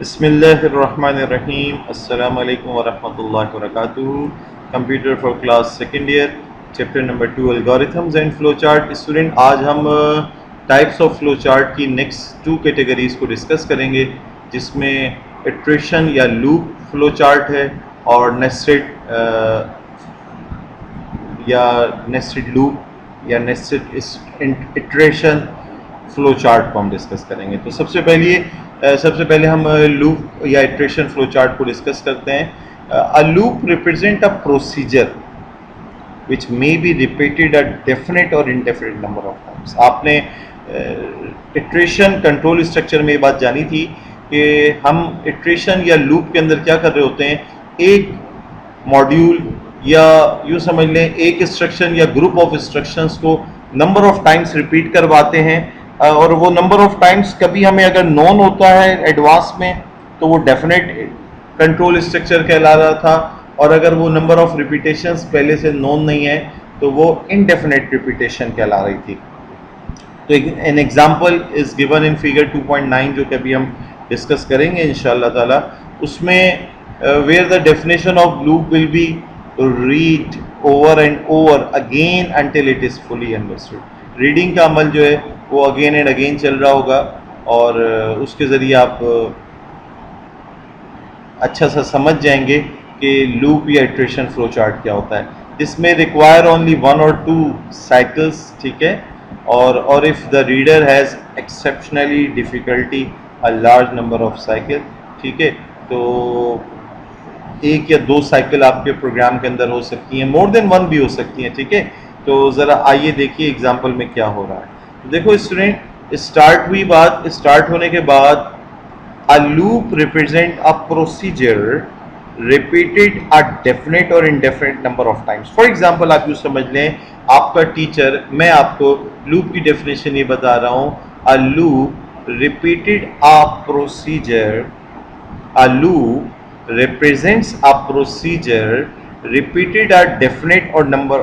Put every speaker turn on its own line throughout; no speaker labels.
बिस्मिल्लाहिर्रहमानिर्रहीम अस्सलामु अलैकुम वरहमतुल्लाहि वबरकातुहू। Computer for class second year, chapter number 2 algorithms and flow chart. Student, आज हम टाइप्स ऑफ फ्लो चार्ट की नेक्स्ट 2 कैटेगरीज को डिस्कस करेंगे, जिसमें इटरेशन या लूप फ्लो चार्ट है और नेस्टेड लूप या नेस्टेड इटरेशन फ्लो चार्ट को हम डिस्कस करेंगे। तो सबसे पहले हम लूप या इटरेशन फ्लो चार्ट को डिस्कस करते हैं। A loop represent a procedure which may be repeated a definite or indefinite number of times। आपने इटरेशन कंट्रोल स्ट्रक्चर में ये बात जानी थी कि हम इटरेशन या लूप के अंदर क्या कर रहे होते हैं, एक मॉड्यूल या यूँ समझ लें एक इंस्ट्रक्शन या ग्रुप ऑफ इंस्ट्रक्शंस को नंबर ऑफ टाइम्स रिपीट करवाते हैं, और वो नंबर ऑफ टाइम्स कभी हमें अगर नॉन होता है एडवांस में तो वो डेफिनेट कंट्रोल स्ट्रक्चर कहला रहा था, और अगर वो नंबर ऑफ रिपीटेशंस पहले से नोन नहीं है तो वो इनडेफिनेट रिपीटेशन कहला रही थी। तो an example is given in figure 2.9 जो कि अभी हम डिस्कस करेंगे इंशाल्लाह ताला। उसमें where the definition of loop will be read over and over again until it is fully understood. Reading का अमल जो है वो अगेन एंड अगेन चल रहा होगा और उसके ज़रिए आप अच्छा सा समझ जाएंगे कि लूप या इटरेशन फ्लो चार्ट क्या होता है। इसमें रिक्वायर ओनली 1 or 2 साइकिल्स, ठीक है, और if the reader has exceptionally difficulty a large number of cycle, ठीक है, तो 1 या 2 साइकिल आपके प्रोग्राम के अंदर हो सकती हैं, मोर देन 1 भी हो सकती हैं, ठीक है। तो ज़रा आइए देखिए एग्जाम्पल में क्या हो रहा है। तो देखो स्टूडेंट, स्टार्ट हुई बात, स्टार्ट होने के बाद a loop represent a procedure repeated a definite or indefinite number of times। for example, आप यूँ समझ लें आपका टीचर, मैं आपको लूप की डेफिनेशन ये बता रहा हूँ, a loop repeated a procedure, a loop represents a procedure repeated a definite or number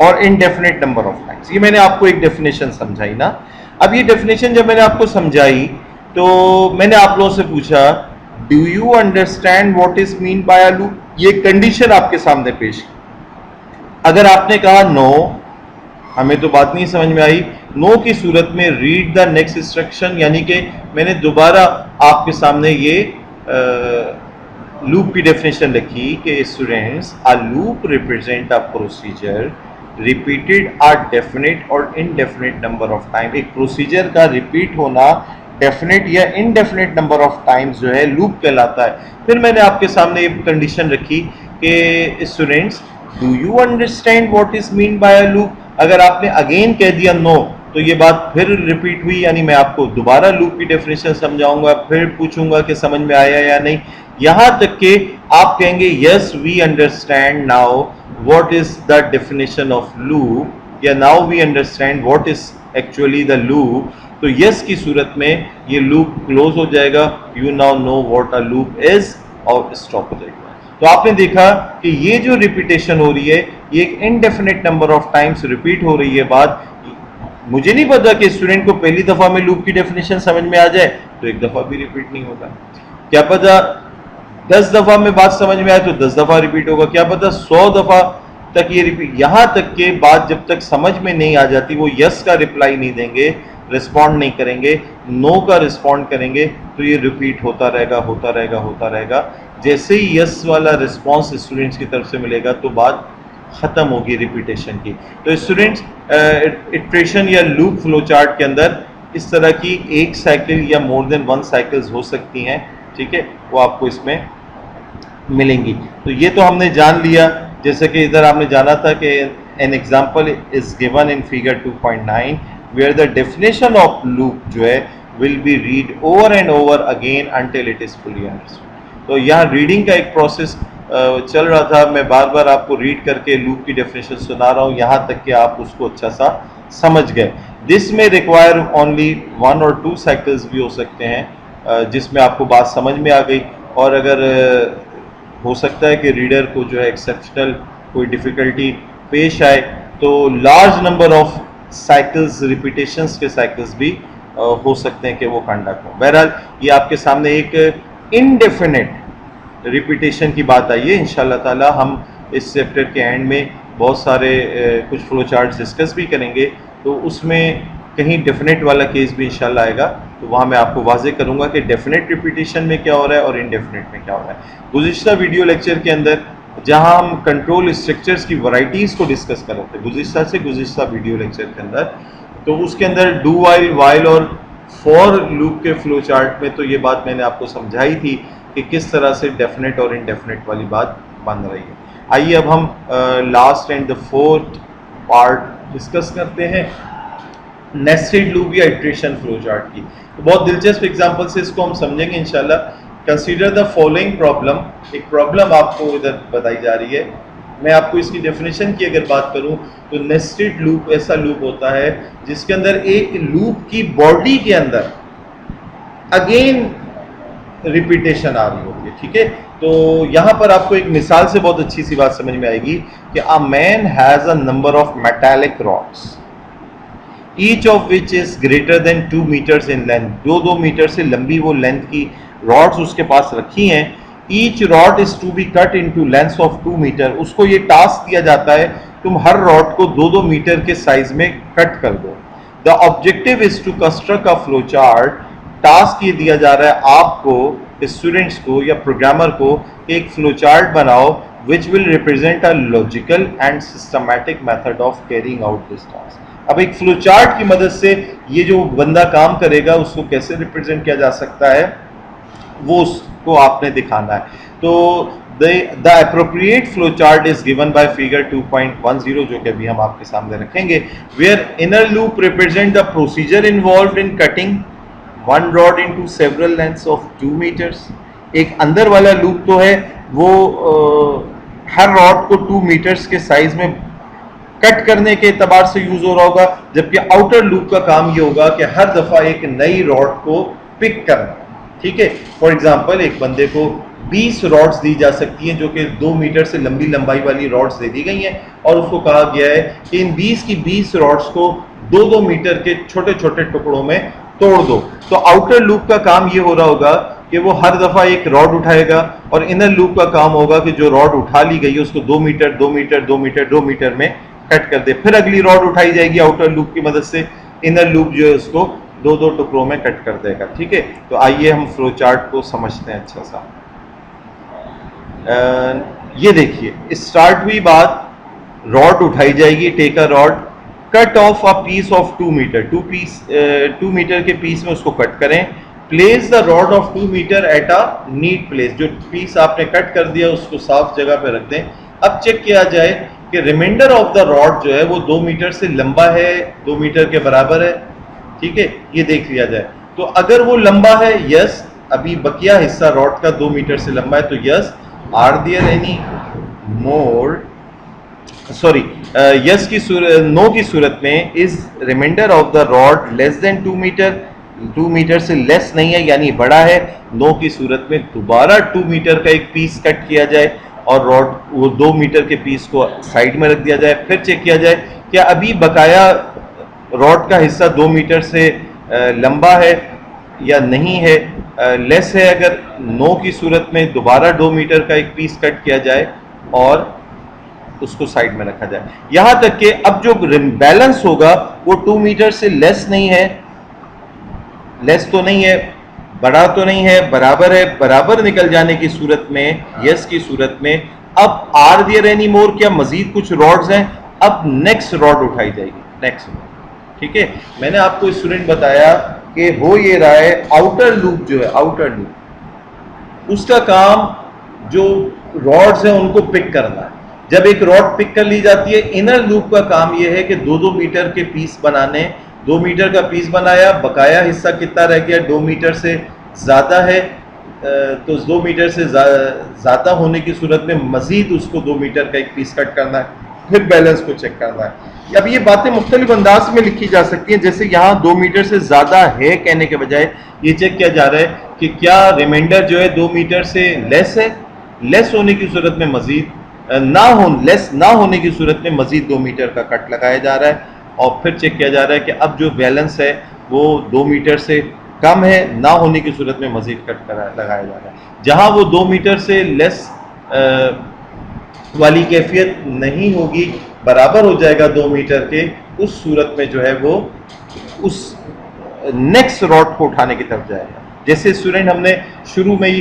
और इनडेफिनेट नंबर ऑफ टाइम्स। ये मैंने आपको एक डेफिनेशन समझाई ना। अब ये डेफिनेशन जब मैंने आपको समझाई तो मैंने आप लोगों से पूछा, do you understand what is mean by a loop. ये कंडीशन आपके सामने पेश की। अगर आपने कहा नो, हमें तो बात नहीं समझ में आई, नो की सूरत में रीड द नेक्स्ट इंस्ट्रक्शन, यानी कि मैंने दोबारा आपके सामने ये लूप की डेफिनेशन लिखी कि students, a loop represent a procedure repeated a definite और इनडेफिनेट नंबर ऑफ टाइम। एक प्रोसीजर का रिपीट होना डेफिनेट या इनडेफिनेट नंबर ऑफ टाइम्स जो है लूप कहलाता है। फिर मैंने आपके सामने ये कंडीशन रखी कि students, do you understand what is mean by a loop. अगर आपने अगेन कह दिया नो, तो ये बात फिर रिपीट हुई, यानी मैं आपको दोबारा लूप की डेफिनेशन समझाऊंगा, फिर पूछूंगा कि समझ में आया या नहीं, यहां तक कि आप कहेंगे yes we understand now what is the definition of loop, या now we understand what is actually the loop. तो यस की सूरत में ये लूप क्लोज हो जाएगा, you now know what a loop is, और स्टॉप हो जाएगा। तो आपने देखा कि ये जो रिपीटेशन हो रही है ये एक indefinite number of times repeat हो रही है बात। मुझे नहीं पता कि स्टूडेंट को पहली दफा में लूप की डेफिनेशन समझ में आ जाए तो एक दफा भी रिपीट नहीं होगा, क्या पता 10 दफा में बात समझ में आए तो 10 दफा रिपीट होगा, क्या पता 100 दफा तक ये रिपीट। यहां तक के बात जब तक समझ में नहीं आ जाती वो यस का रिप्लाई नहीं देंगे, रिस्पॉन्ड नहीं करेंगे, नो का रिस्पॉन्ड करेंगे, तो ये रिपीट होता रहेगा होता रहेगा होता रहेगा। जैसे ही यस वाला रिस्पॉन्स स्टूडेंट्स की तरफ से मिलेगा तो बात ख़त्म होगी रिपीटेशन की। तो स्टूडेंट्स, इटरेशन या लूप फ्लो चार्ट के अंदर इस तरह की एक साइकिल या मोर देन 1 साइकिल्स हो सकती हैं, ठीक है, वो आपको इसमें मिलेंगी। तो ये तो हमने जान लिया, जैसे कि इधर आपने जाना था कि an example is given in figure 2.9 where the definition of loop जो है will be read over and over again until it is fully understood. तो यहाँ रीडिंग का एक प्रोसेस चल रहा था, मैं बार बार आपको रीड करके लूप की डेफिनेशन सुना रहा हूँ यहाँ तक कि आप उसको अच्छा सा समझ गए। दिस में रिक्वायर ओनली 1 or 2 साइकिल्स भी हो सकते हैं जिसमें आपको बात समझ में आ गई, और अगर हो सकता है कि रीडर को जो है एक्सेप्शनल कोई डिफ़िकल्टी पेश आए तो large number of cycles, repetitions के साइकिल्स भी हो सकते हैं कि वो कंडक्ट हो। बहरहाल ये आपके सामने एक इनडेफिनेट रिपीटेशन की बात आई है। इंशाल्लाह ताला हम इस चैप्टर के एंड में बहुत सारे कुछ फ्लो चार्ट्स डिस्कस भी करेंगे, तो उसमें कहीं डेफिनेट वाला केस भी इंशाल्लाह आएगा, तो वहाँ मैं आपको वाजे करूँगा कि डेफिनेट रिपीटेशन में क्या हो रहा है और इनडेफिनेट में क्या हो रहा है। गुज़िश्ता वीडियो लेक्चर के अंदर जहाँ हम कंट्रोल स्ट्रक्चर्स की वैरायटीज़ को डिस्कस कर रहे थे, गुज़िश्ता वीडियो लेक्चर के अंदर, तो उसके अंदर डू वाइल और फॉर लूप के फ्लो चार्ट में तो ये बात मैंने आपको समझाई थी कि किस तरह से डेफिनेट और इनडेफिनेट वाली बात बन रही है। आइए अब हम last and the fourth part discuss करते हैं, नेस्टेड लूप या इटरेशन फ्लो चार्ट की। तो बहुत दिलचस्प एग्जांपल से इसको हम समझेंगे इंशाल्लाह। कंसीडर द फॉलोइंग प्रॉब्लम, एक प्रॉब्लम आपको इधर बताई जा रही है। मैं आपको इसकी डेफिनेशन की अगर बात करूं तो नेस्टेड लूप ऐसा लूप होता है जिसके अंदर एक लूप की बॉडी के अंदर अगेन रिपीटेशन आ रही होती है। ठीक है, तो यहां पर आपको एक मिसाल से बहुत अच्छी सी बात समझ में आएगी कि a man has a number of metallic rods, each of which is greater than 2 meters in length. 2 meter से लंबी वो लेंथ की रॉड्स उसके पास रखी हैं। Each rod is to be cut into length of 2 meter. उसको ये टास्क दिया जाता है तुम हर रॉड को 2 मिनट के साइज में कट कर दो। The objective is to construct a flow chart. Task ये दिया जा रहा है आपको, स्टूडेंट्स को या प्रोग्रामर को, एक फ्लो चार्ट बनाओ which will represent a logical and systematic method of carrying out this task. अब एक फ्लो चार्ट की मदद से ये जो बंदा काम करेगा उसको कैसे रिप्रेजेंट किया जा सकता है वो उसको आपने दिखाना है। तो the appropriate flow chart is given by figure 2.10 जो कि अभी हम आपके सामने रखेंगे, where inner loop represent the procedure involved in cutting one rod into several lengths of 2 meters. एक अंदर वाला लूप तो है वो हर रॉड को 2 मीटर्स के साइज में कट करने के एतबार से यूज हो रहा होगा, जबकि आउटर लूप का काम ये होगा कि हर दफा एक नई रॉड को पिक करना। ठीक है, फॉर एग्जांपल एक बंदे को 20 रॉड्स दी जा सकती हैं जो कि 2 मीटर से लंबाई वाली रॉड्स दे दी गई हैं, और उसको कहा गया है कि इन 20 की 20 रॉड्स को 2-2 मीटर के छोटे छोटे टुकड़ों में तोड़ दो। तो आउटर लूप का काम ये हो रहा होगा कि वो हर दफा एक रॉड उठाएगा, और इनर लूप का काम होगा कि जो रॉड उठा ली गई है उसको 2 मीटर 2 मीटर 2 मीटर 2 मीटर में कट कर दे। फिर अगली रॉड उठाई जाएगी आउटर लूप की मदद से, इनर लूप जो है उसको 2-2 टुकड़ों में कट कर देगा। ठीक है, तो आइए हम फ्लो चार्ट को समझते हैं अच्छा सा। ये देखिए, स्टार्ट हुई बात, रॉड उठाई जाएगी, take a rod, cut off a piece of 2 meter, 2 meter के पीस में उसको कट करें। Place the rod of 2 meter at a neat place, जो पीस आपने कट कर दिया उसको साफ जगह पे रख दें। अब चेक किया जाए कि रिमाइंडर ऑफ द रॉड जो है वो 2 मीटर से लंबा है, 2 मीटर के बराबर है। ठीक है, ये देख लिया जाए। तो अगर वो लंबा है, यस, अभी बकिया हिस्सा रॉड का 2 मीटर से लंबा है, तो yes. Are there any more, sorry, yes की सूरत, नो की सूरत में is reminder of the rod less than 2 meter, 2 meter से लेस नहीं है यानी बड़ा है। नो की सूरत में दोबारा 2 मीटर का एक पीस कट किया जाए और रॉड वो 2 मीटर के पीस को साइड में रख दिया जाए। फिर चेक किया जाए क्या अभी बकाया रॉड का हिस्सा 2 मीटर से लंबा है या नहीं है, लेस है। अगर नो की सूरत में दोबारा 2 मीटर का एक पीस कट किया जाए और उसको साइड में रखा जाए। यहां तक कि अब जो बैलेंस होगा वो 2 मीटर से लेस नहीं है, लेस तो नहीं है, बड़ा तो नहीं है, बराबर है। बराबर निकल जाने की सूरत में, यस की सूरत में, अब आर देयर एनी मोर, क्या मजीद कुछ रॉड्स हैं, अब नेक्स्ट रॉड उठाई जाएगी, नेक्स्ट। ठीक है, मैंने आपको स्टूडेंट बताया कि हो ये रहा है आउटर लूप जो है, आउटर लूप उसका काम जो रॉड्स हैं उनको पिक करना है। जब एक रॉड पिक कर ली जाती है, इनर लूप का काम यह है कि 2-2 मीटर के पीस बनाने, 2 मीटर का पीस बनाया, बकाया हिस्सा कितना रह गया, 2 मीटर से ज़्यादा है, तो 2 मीटर से ज़्यादा होने की सूरत में मज़ीद उसको 2 मीटर का एक पीस कट करना है, फिर बैलेंस को चेक करना है। अब ये बातें मुख्तलिफ अंदाज में लिखी जा सकती हैं, जैसे यहाँ 2 मीटर से ज़्यादा है कहने के बजाय ये चेक किया जा रहा है कि क्या रिमाइंडर जो है 2 मीटर से लेस है, लेस होने की सूरत में मज़ीद लेस ना होने की सूरत में मजीद 2 मीटर का कट लगाया जा रहा है, और फिर चेक किया जा रहा है कि अब जो बैलेंस है वो 2 मीटर से कम है, ना होने की सूरत में मज़ीद कट लगाया जा रहा है। जहाँ वो 2 मीटर से लेस वाली कैफियत नहीं होगी, बराबर हो जाएगा 2 मीटर के, उस सूरत में जो है वो उस नेक्स्ट रॉड को उठाने की तरफ जाएगा। जैसे स्टूडेंट हमने शुरू में ही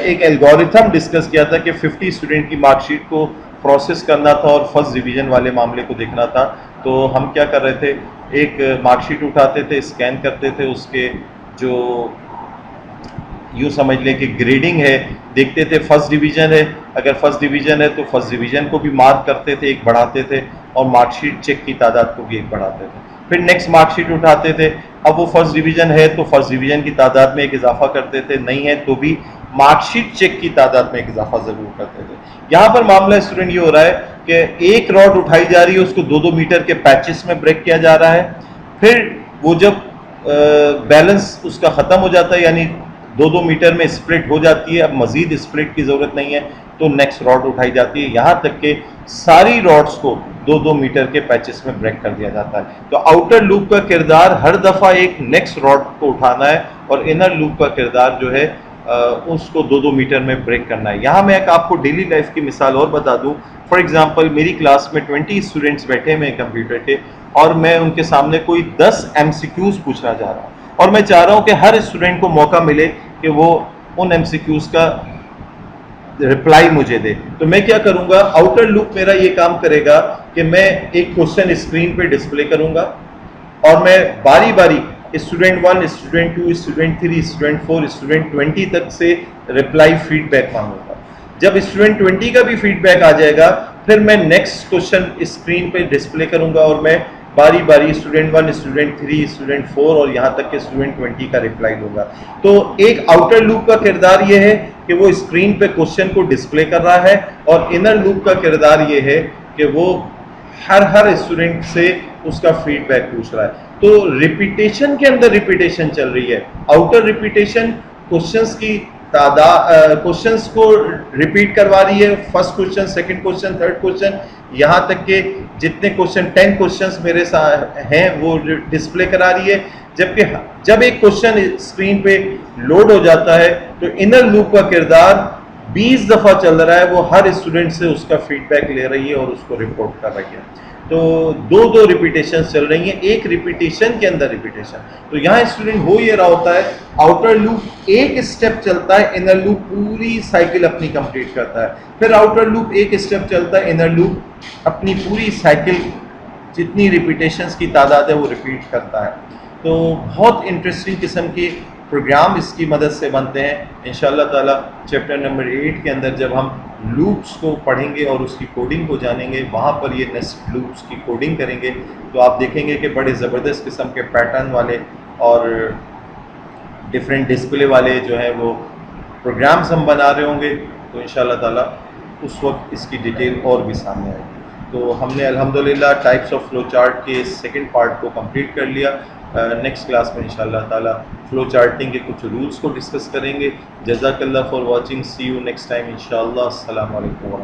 एक एल्गोरिथम डिस्कस किया था कि 50 स्टूडेंट की मार्कशीट को प्रोसेस करना था और फर्स्ट डिवीजन वाले मामले को देखना था। तो हम क्या कर रहे थे, एक मार्कशीट उठाते थे, स्कैन करते थे, उसके जो यूँ समझ लें कि ग्रेडिंग है, देखते थे फर्स्ट डिवीज़न है, अगर फर्स्ट डिवीज़न है तो फर्स्ट डिवीज़न को भी मार्क करते थे, एक बढ़ाते थे, और मार्कशीट चेक की तादाद को भी एक बढ़ाते थे। फिर नेक्स्ट मार्कशीट उठाते थे, अब वो फर्स्ट डिवीज़न है तो फर्स्ट डिवीज़न की तादाद में एक इजाफा करते थे, नहीं है तो भी मार्कशीट चेक की तादाद में एक इजाफा ज़रूर करते थे। यहाँ पर मामला स्टूडेंट ये हो रहा है कि एक रॉड उठाई जा रही है, उसको 2-2 मीटर के पैचेस में ब्रेक किया जा रहा है, फिर वो जब बैलेंस उसका ख़त्म हो जाता है, यानी 2-2 मीटर में स्प्लिट हो जाती है, अब मज़ीद स्प्लिट की ज़रूरत नहीं है, तो नेक्स्ट रॉड उठाई जाती है, यहाँ तक कि सारी रॉड्स को 2-2 मीटर के पैचेस में ब्रेक कर दिया जाता है। तो आउटर लूप का किरदार हर दफ़ा एक नेक्स्ट रॉड को उठाना है, और इनर लूप का किरदार जो है उसको 2-2 मीटर में ब्रेक करना है। यहाँ मैं एक आपको डेली लाइफ की मिसाल और बता दूँ। फॉर एग्जांपल, मेरी क्लास में 20 स्टूडेंट्स बैठे हुए हैं कंप्यूटर के, और मैं उनके सामने कोई 10 MCQs पूछना चाह रहा हूँ, और मैं चाह रहा हूँ कि हर स्टूडेंट को मौका मिले कि वो उन MCQs का रिप्लाई मुझे दे। तो मैं क्या करूँगा, आउटर लूप मेरा ये काम करेगा कि मैं एक क्वेश्चन स्क्रीन पे डिस्प्ले करूँगा, और मैं बारी बारी student 1, student 2, student 3, student 4, student 20 तक से रिप्लाई फीडबैक मांगूंगा। जब स्टूडेंट 20 का भी फीडबैक आ जाएगा, फिर मैं नेक्स्ट क्वेश्चन स्क्रीन पे डिस्प्ले करूंगा, और मैं बारी बारी स्टूडेंट 1, स्टूडेंट 3, स्टूडेंट 4 और यहाँ तक के स्टूडेंट 20 का रिप्लाई दूंगा। तो एक आउटर लूप का किरदार ये है कि वो स्क्रीन पे क्वेश्चन को डिस्प्ले कर रहा है, और इनर लूप का किरदार ये है कि वो हर स्टूडेंट से उसका फीडबैक पूछ रहा है। तो रिपीटेशन के अंदर रिपीटेशन चल रही है। आउटर रिपीटेशन क्वेश्चंस की तादाद, क्वेश्चंस को रिपीट करवा रही है, first question, second question, third question, यहाँ तक के जितने क्वेश्चन 10 क्वेश्चंस मेरे साथ हैं वो डिस्प्ले करा रही है। जबकि जब एक क्वेश्चन स्क्रीन पे लोड हो जाता है तो इनर लूप का किरदार 20 दफ़ा चल रहा है, वो हर स्टूडेंट से उसका फीडबैक ले रही है और उसको रिपोर्ट कर रही है। तो दो रिपीटेशन चल रही हैं, एक रिपीटेशन के अंदर रिपीटेशन। तो यहाँ स्टूडेंट हो ये रहा होता है, आउटर लूप एक स्टेप चलता है, इनर लूप पूरी साइकिल अपनी कंप्लीट करता है, फिर आउटर लूप एक स्टेप चलता है, इनर लूप अपनी पूरी साइकिल जितनी रिपीटेशंस की तादाद है वो रिपीट करता है। तो बहुत इंटरेस्टिंग किस्म की प्रोग्राम इसकी मदद से बनते हैं। इंशाअल्लाह ताला चैप्टर नंबर 8 के अंदर जब हम लूप्स को पढ़ेंगे और उसकी कोडिंग को जानेंगे, वहाँ पर ये नेस्ट लूप्स की कोडिंग करेंगे, तो आप देखेंगे कि बड़े ज़बरदस्त किस्म के पैटर्न वाले और डिफरेंट डिस्प्ले वाले जो है वो प्रोग्राम्स हम बना रहे होंगे। तो इंशाअल्लाह ताला उस वक्त इसकी डिटेल और भी सामने आएगी। तो हमने अल्हम्दुलिल्लाह टाइप्स ऑफ फ्लो चार्ट के सेकंड पार्ट को कंप्लीट कर लिया। नेक्स्ट क्लास में इंशाअल्लाह ताला फ्लो चार्टिंग के कुछ रूल्स को डिस्कस करेंगे। जज़ाकल्लाह for watching, see you next time इंशाअल्लाह। अस्सलाम वालेकुम।